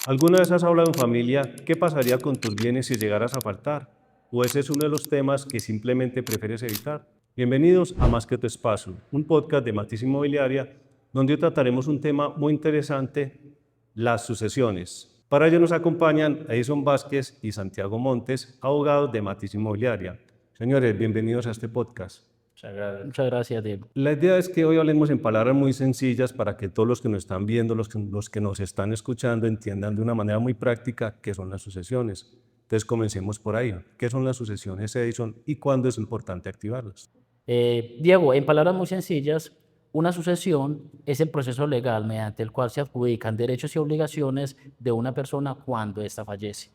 ¿Alguna vez has hablado en familia qué pasaría con tus bienes si llegaras a faltar? ¿O ese es uno de los temas que simplemente prefieres evitar? Bienvenidos a Más que tu espacio, un podcast de Matiz Inmobiliaria, donde hoy trataremos un tema muy interesante, las sucesiones. Para ello nos acompañan Edison Vázquez y Santiago Montes, abogados de Matiz Inmobiliaria. Señores, bienvenidos a este podcast. Muchas gracias, Diego. La idea es que hoy hablemos en palabras muy sencillas para que todos los que nos están viendo, los que nos están escuchando, entiendan de una manera muy práctica qué son las sucesiones. Entonces comencemos por ahí. ¿Qué son las sucesiones, Edison, y cuándo es importante activarlas? Diego, en palabras muy sencillas, una sucesión es el proceso legal mediante el cual se adjudican derechos y obligaciones de una persona cuando ésta fallece.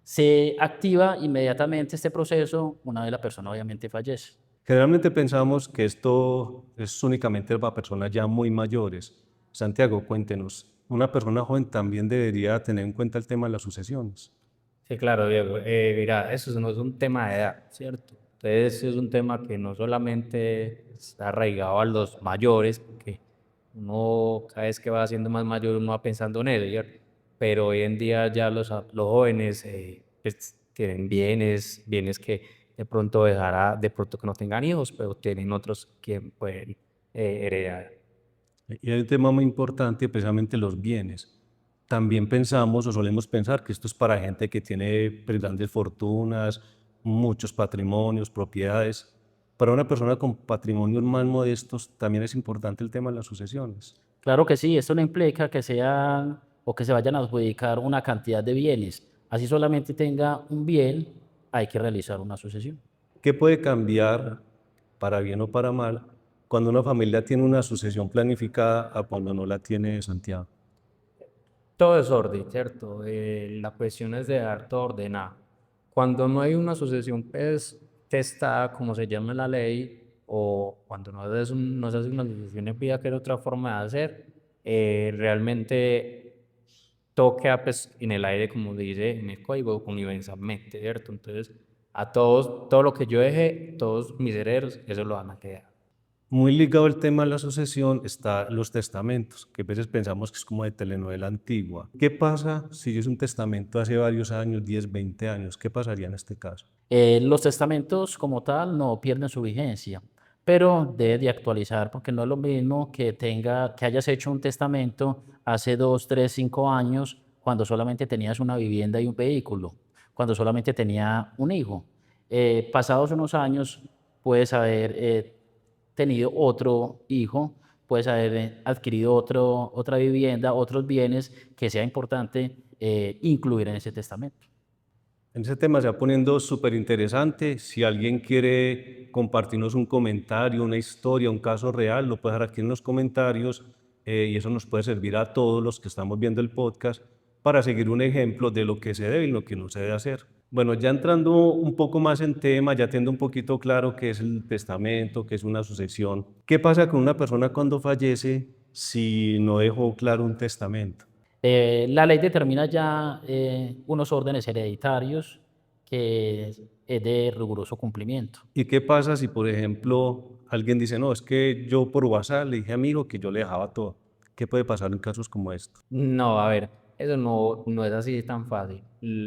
Se activa inmediatamente este proceso una vez la persona obviamente fallece. Generalmente pensamos que esto es únicamente para personas ya muy mayores. Santiago, cuéntenos, ¿una persona joven también debería tener en cuenta el tema de las sucesiones? Sí, claro, Diego. Mira, eso no es un tema de edad, ¿cierto? Entonces, es un tema que no solamente está arraigado a los mayores, porque uno cada vez que va siendo más mayor, uno va pensando en eso, ¿cierto? Pero hoy en día ya los jóvenes pues, tienen bienes que de pronto dejará, de pronto que no tengan hijos, pero tienen otros que pueden heredar. Y hay un tema muy importante, precisamente los bienes. También pensamos o solemos pensar que esto es para gente que tiene pues, grandes fortunas, muchos patrimonios, propiedades. Para una persona con patrimonios más modestos también es importante el tema de las sucesiones. Claro que sí, esto no implica que sean o que se vayan a adjudicar una cantidad de bienes. Así solamente tenga un bien, hay que realizar una sucesión. ¿Qué puede cambiar, para bien o para mal, cuando una familia tiene una sucesión planificada a cuando no la tiene, Santiago? Todo es orden, ¿cierto? La cuestión es de dar todo ordenado. Cuando no hay una sucesión pues, testada, como se llama en la ley, o cuando no se hace una sucesión en vida, que es otra forma de hacer, realmente toca pues, en el aire, como dice en el código, universalmente, ¿cierto? Entonces, a todos, todo lo que yo deje, todos mis herederos, eso lo van a quedar. Muy ligado al tema de la sucesión está los testamentos, que a veces pensamos que es como de telenovela antigua. ¿Qué pasa si es un testamento hace varios años, 10, 20 años? ¿Qué pasaría en este caso? Los testamentos como tal no pierden su vigencia, pero debe de actualizar porque no es lo mismo que hayas hecho un testamento hace 2, 3, 5 años cuando solamente tenías una vivienda y un vehículo, cuando solamente tenía un hijo. Pasados unos años puedes haber tenido otro hijo, puedes haber adquirido otra vivienda, otros bienes que sea importante incluir en ese testamento. En ese tema se va poniendo súper interesante. Si alguien quiere compartirnos un comentario, una historia, un caso real, lo puede dejar aquí en los comentarios y eso nos puede servir a todos los que estamos viendo el podcast para seguir un ejemplo de lo que se debe y lo que no se debe hacer. Bueno, ya entrando un poco más en tema, ya teniendo un poquito claro qué es el testamento, qué es una sucesión, ¿qué pasa con una persona cuando fallece si no dejó claro un testamento? La ley determina ya unos órdenes hereditarios que es de riguroso cumplimiento. ¿Y qué pasa si, por ejemplo, alguien dice, no, es que yo por WhatsApp le dije a mi amigo que yo le dejaba todo? ¿Qué puede pasar en casos como estos? No, a ver, eso no es así tan fácil.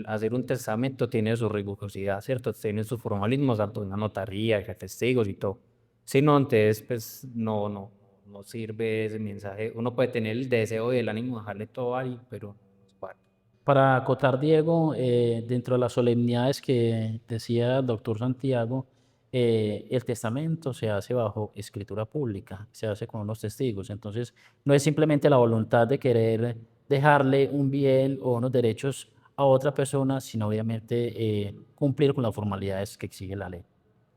Hacer un testamento tiene su rigurosidad, ¿cierto? Tiene sus formalismos, tanto una notaría, que testigos y todo. Si no, entonces, pues, no sirve ese mensaje. Uno puede tener el deseo y el ánimo de dejarle todo ahí, pero no es parte. Para acotar, Diego, dentro de las solemnidades que decía el doctor Santiago, el testamento se hace bajo escritura pública, se hace con unos testigos. Entonces, no es simplemente la voluntad de querer dejarle un bien o unos derechos a otra persona, sino obviamente cumplir con las formalidades que exige la ley.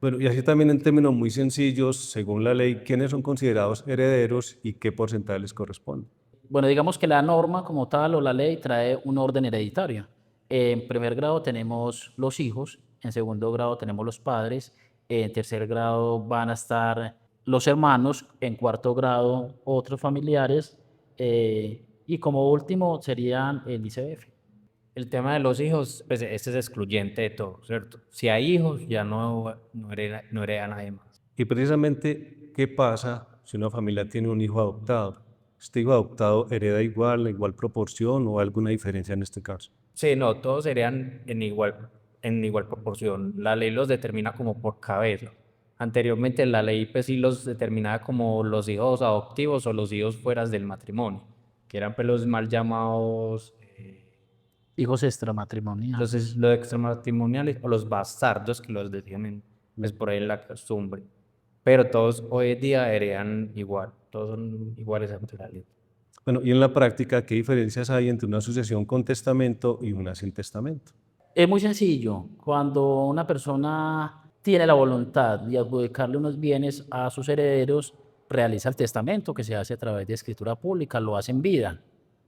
Bueno, y así también en términos muy sencillos, según la ley, ¿quiénes son considerados herederos y qué porcentaje les corresponde? Bueno, digamos que la norma como tal o la ley trae un orden hereditario. En primer grado tenemos los hijos, en segundo grado tenemos los padres, en tercer grado van a estar los hermanos, en cuarto grado otros familiares y como último serían el ICBF. El tema de los hijos, pues, este es excluyente de todo, ¿cierto? Si hay hijos, ya no hereda nadie más. Y precisamente, ¿qué pasa si una familia tiene un hijo adoptado? ¿Este hijo adoptado hereda igual, en igual proporción o alguna diferencia en este caso? Sí, no, todos serían en igual proporción. La ley los determina como por cabeza. Anteriormente la ley pues sí los determinaba como los hijos adoptivos o los hijos fuera del matrimonio, que eran pues los mal llamados Hijos extramatrimoniales. los extramatrimoniales o los bastardos que los decían pues por ahí en la costumbre. Pero todos hoy en día heredan igual, todos son iguales ante la ley. Bueno, y en la práctica, ¿qué diferencias hay entre una sucesión con testamento y una sin testamento? Es muy sencillo. Cuando una persona tiene la voluntad de adjudicarle unos bienes a sus herederos, realiza el testamento que se hace a través de escritura pública, lo hace en vida,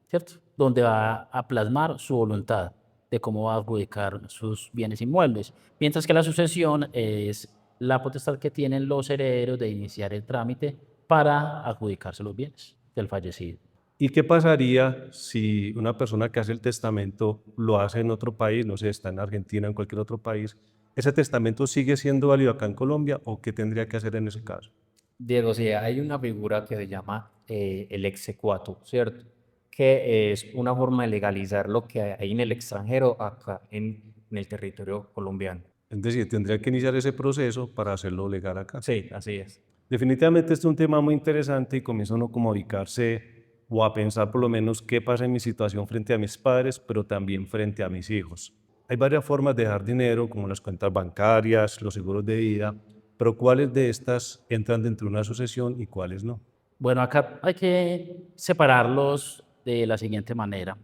¿cierto? Donde va a plasmar su voluntad de cómo va a adjudicar sus bienes inmuebles. Mientras que la sucesión es la potestad que tienen los herederos de iniciar el trámite para adjudicarse los bienes del fallecido. ¿Y qué pasaría si una persona que hace el testamento lo hace en otro país, no sé, está en Argentina, en cualquier otro país? ¿Ese testamento sigue siendo válido acá en Colombia o qué tendría que hacer en ese caso? Diego, sí, hay una figura que se llama el exequatur, ¿cierto? Que es una forma de legalizar lo que hay en el extranjero acá en el territorio colombiano. Es decir, tendría que iniciar ese proceso para hacerlo legal acá. Sí, así es. Definitivamente este es un tema muy interesante y comienza uno como a ubicarse o a pensar por lo menos qué pasa en mi situación frente a mis padres, pero también frente a mis hijos. Hay varias formas de dejar dinero, como las cuentas bancarias, los seguros de vida, pero ¿cuáles de estas entran dentro de una sucesión y cuáles no? Bueno, acá hay que separarlos de la siguiente manera.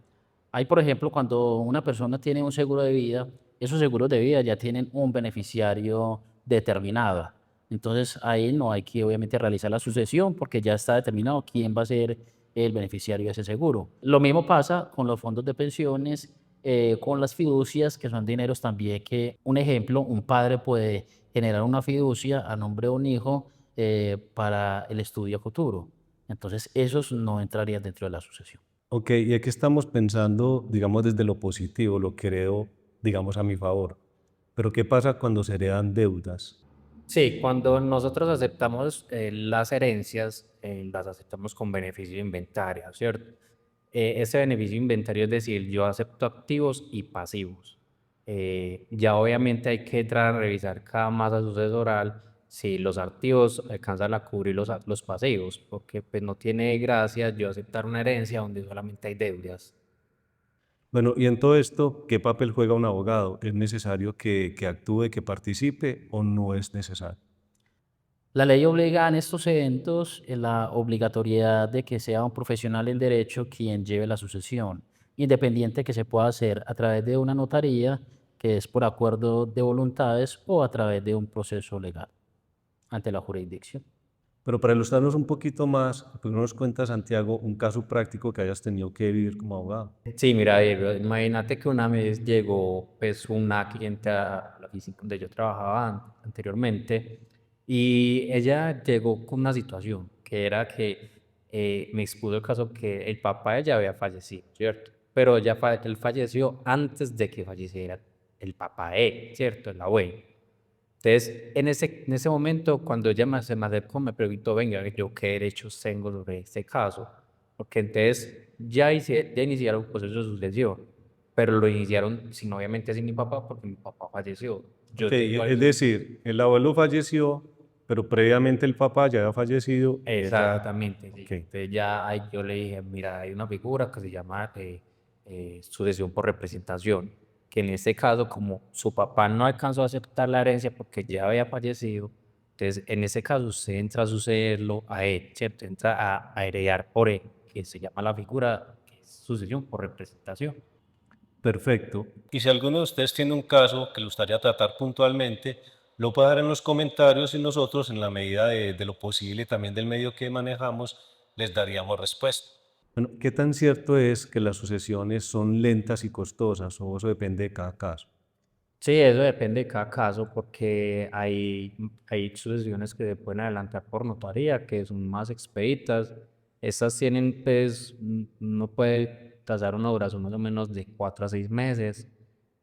Hay, por ejemplo, cuando una persona tiene un seguro de vida, esos seguros de vida ya tienen un beneficiario determinado. Entonces ahí no hay que obviamente realizar la sucesión porque ya está determinado quién va a ser el beneficiario de ese seguro. Lo mismo pasa con los fondos de pensiones, con las fiducias, que son dineros también que, un ejemplo, un padre puede generar una fiducia a nombre de un hijo para el estudio futuro. Entonces, esos no entrarían dentro de la sucesión. Ok, y aquí estamos pensando, digamos, desde lo positivo, lo que heredo, digamos, a mi favor. Pero ¿qué pasa cuando se heredan deudas? Sí, cuando nosotros aceptamos las herencias, las aceptamos con beneficio de inventario, ¿cierto? Ese beneficio de inventario es decir, yo acepto activos y pasivos. Ya obviamente hay que entrar a revisar cada masa sucesoral si los activos alcanzan a cubrir los pasivos, porque pues no tiene gracia yo aceptar una herencia donde solamente hay deudas. Bueno, y en todo esto, ¿qué papel juega un abogado? ¿Es necesario que actúe, que participe o no es necesario? La ley obliga en estos eventos la obligatoriedad de que sea un profesional del derecho quien lleve la sucesión, independiente que se pueda hacer a través de una notaría, que es por acuerdo de voluntades, o a través de un proceso legal ante la jurisdicción. Pero para ilustrarnos un poquito más, ¿por qué no nos cuenta, Santiago, un caso práctico que hayas tenido que vivir como abogado? Sí, mira, Diego, imagínate que una vez llegó pues una cliente a la oficina donde yo trabajaba anteriormente y ella llegó con una situación que era que me expuso el caso que el papá de ella había fallecido, ¿cierto? Pero él falleció antes de que falleciera el papá de él, ¿cierto? El abuelo. Entonces, en ese momento, cuando ella se me acercó, me preguntó, venga, yo qué derechos tengo sobre este caso, porque entonces ya iniciaron un proceso de sucesión, pero lo iniciaron sin, obviamente, sin mi papá, porque mi papá falleció. Ok, Yo tengo es decir, el abuelo falleció, pero previamente el papá ya había fallecido. Ella, exactamente, sí. ok. Entonces ya yo le dije, mira, hay una figura que se llama sucesión por representación, que en este caso, como su papá no alcanzó a aceptar la herencia porque ya había fallecido, entonces en ese caso usted entra a sucederlo a él, ¿cierto? Entra a heredar por él, que se llama la figura que es sucesión por representación. Perfecto. Y si alguno de ustedes tiene un caso que le gustaría tratar puntualmente, lo puede dar en los comentarios y nosotros, en la medida de lo posible y también del medio que manejamos, les daríamos respuesta. Bueno, ¿qué tan cierto es que las sucesiones son lentas y costosas o eso depende de cada caso? Sí, eso depende de cada caso porque hay sucesiones que se pueden adelantar por notaría, que son más expeditas. Estas tienen, pues, no puede tasar una duración más o menos de 4 a 6 meses.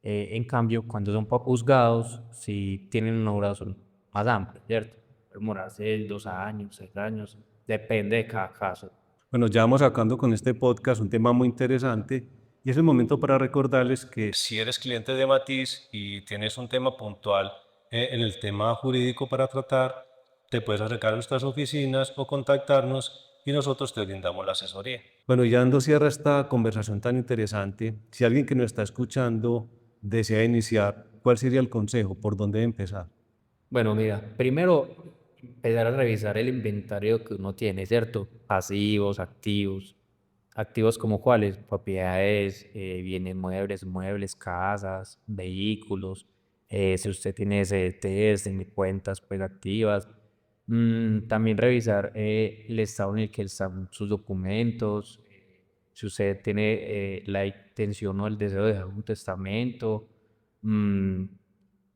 En cambio, cuando son por juzgados, sí tienen una duración más amplia, ¿cierto? Puede demorarse 2 años, 6 años, depende de cada caso. Bueno, ya vamos acabando con este podcast, un tema muy interesante, y es el momento para recordarles que si eres cliente de Matiz y tienes un tema puntual en el tema jurídico para tratar, te puedes acercar a nuestras oficinas o contactarnos y nosotros te brindamos la asesoría. Bueno, ya dando cierre a esta conversación tan interesante, si alguien que nos está escuchando desea iniciar, ¿cuál sería el consejo? ¿Por dónde empezar? Bueno, mira, primero empezar a revisar el inventario que uno tiene, ¿cierto? Pasivos, activos. Activos como cuáles, propiedades, bienes muebles, muebles, casas, vehículos. Si usted tiene CDTs, tiene cuentas pues activas. También revisar el estado en el que están sus documentos. Si usted tiene la intención o el deseo de dejar un testamento. mm,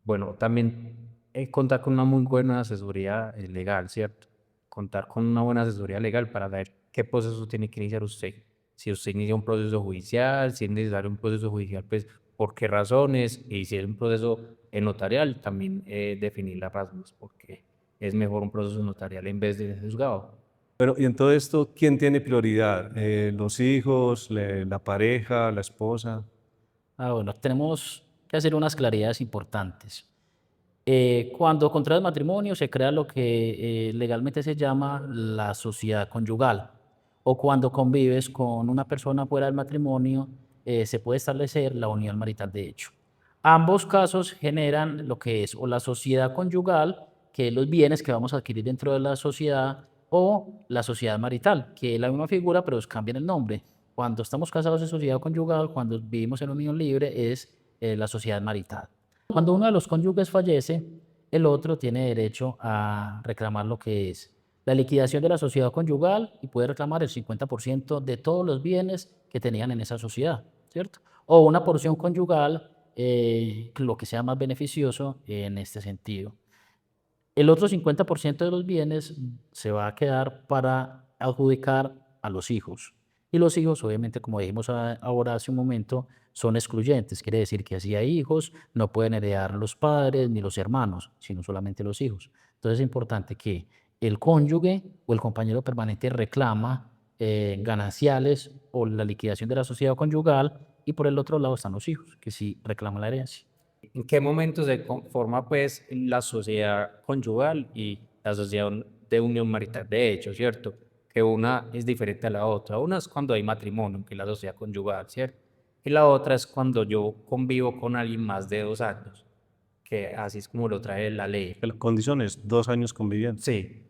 bueno, también contar con una muy buena asesoría legal, ¿cierto? Contar con una buena asesoría legal para ver qué proceso tiene que iniciar usted. Si usted inicia un proceso judicial, si es necesario un proceso judicial, pues por qué razones, y si es un proceso notarial, también definir las razones, porque es mejor un proceso notarial en vez de juzgado. Bueno, y en todo esto, ¿quién tiene prioridad? ¿Los hijos, la pareja, la esposa? Bueno, tenemos que hacer unas claridades importantes. Cuando contraes matrimonio se crea lo que legalmente se llama la sociedad conyugal, o cuando convives con una persona fuera del matrimonio, se puede establecer la unión marital de hecho. Ambos casos generan lo que es o la sociedad conyugal, que es los bienes que vamos a adquirir dentro de la sociedad, o la sociedad marital, que es la misma figura pero cambian el nombre. Cuando estamos casados es sociedad conyugal, cuando vivimos en unión libre es la sociedad marital. Cuando uno de los cónyuges fallece, el otro tiene derecho a reclamar lo que es la liquidación de la sociedad conyugal y puede reclamar el 50% de todos los bienes que tenían en esa sociedad, ¿cierto? O una porción conyugal, lo que sea más beneficioso en este sentido. El otro 50% de los bienes se va a quedar para adjudicar a los hijos. Y los hijos, obviamente, como dijimos ahora hace un momento, son excluyentes. Quiere decir que si hay hijos, no pueden heredar los padres ni los hermanos, sino solamente los hijos. Entonces es importante que el cónyuge o el compañero permanente reclama gananciales o la liquidación de la sociedad conyugal, y por el otro lado están los hijos, que sí reclaman la herencia. ¿En qué momento se conforma pues la sociedad conyugal y la sociedad de unión marital? De hecho, ¿cierto? Que una es diferente a la otra. Una es cuando hay matrimonio, que es la sociedad conyugal, ¿cierto? Y la otra es cuando yo convivo con alguien más de 2 años, que así es como lo trae la ley. La condición es 2 años conviviendo. Sí,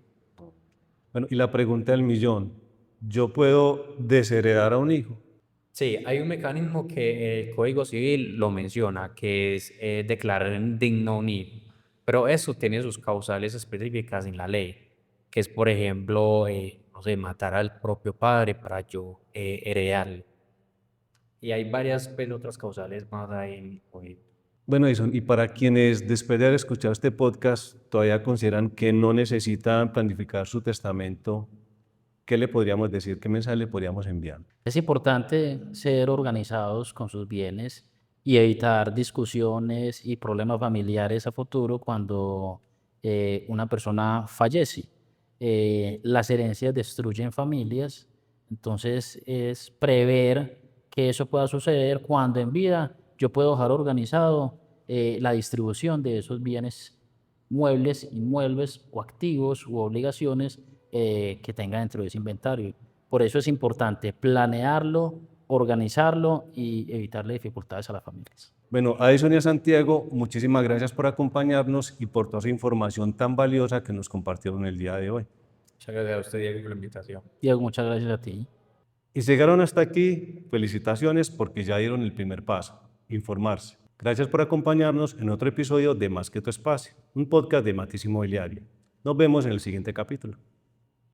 Bueno, y la pregunta del millón, ¿yo puedo desheredar a un hijo? sí, hay un mecanismo que el Código Civil lo menciona, que es declarar indigno a un hijo, pero eso tiene sus causales específicas en la ley, que es, por ejemplo, no sé, matar al propio padre para yo heredarle. Y hay varias pues, otras causales más ahí en el código. Bueno, Edison, y para quienes después de haber escuchado este podcast todavía consideran que no necesitan planificar su testamento, ¿qué le podríamos decir? ¿Qué mensaje le podríamos enviar? Es importante ser organizados con sus bienes y evitar discusiones y problemas familiares a futuro cuando una persona fallece. Las herencias destruyen familias, entonces es prever que eso pueda suceder cuando en vida yo puedo dejar organizado la distribución de esos bienes muebles, inmuebles o activos u obligaciones que tenga dentro de ese inventario. Por eso es importante planearlo, organizarlo y evitarle dificultades a las familias. Bueno, Edison y a Santiago, muchísimas gracias por acompañarnos y por toda esa información tan valiosa que nos compartieron el día de hoy. Muchas gracias a usted, Diego, por la invitación. Diego, muchas gracias a ti. Y si llegaron hasta aquí, felicitaciones porque ya dieron el primer paso, informarse. Gracias por acompañarnos en otro episodio de Más que tu espacio, un podcast de Matiz Inmobiliario. Nos vemos en el siguiente capítulo.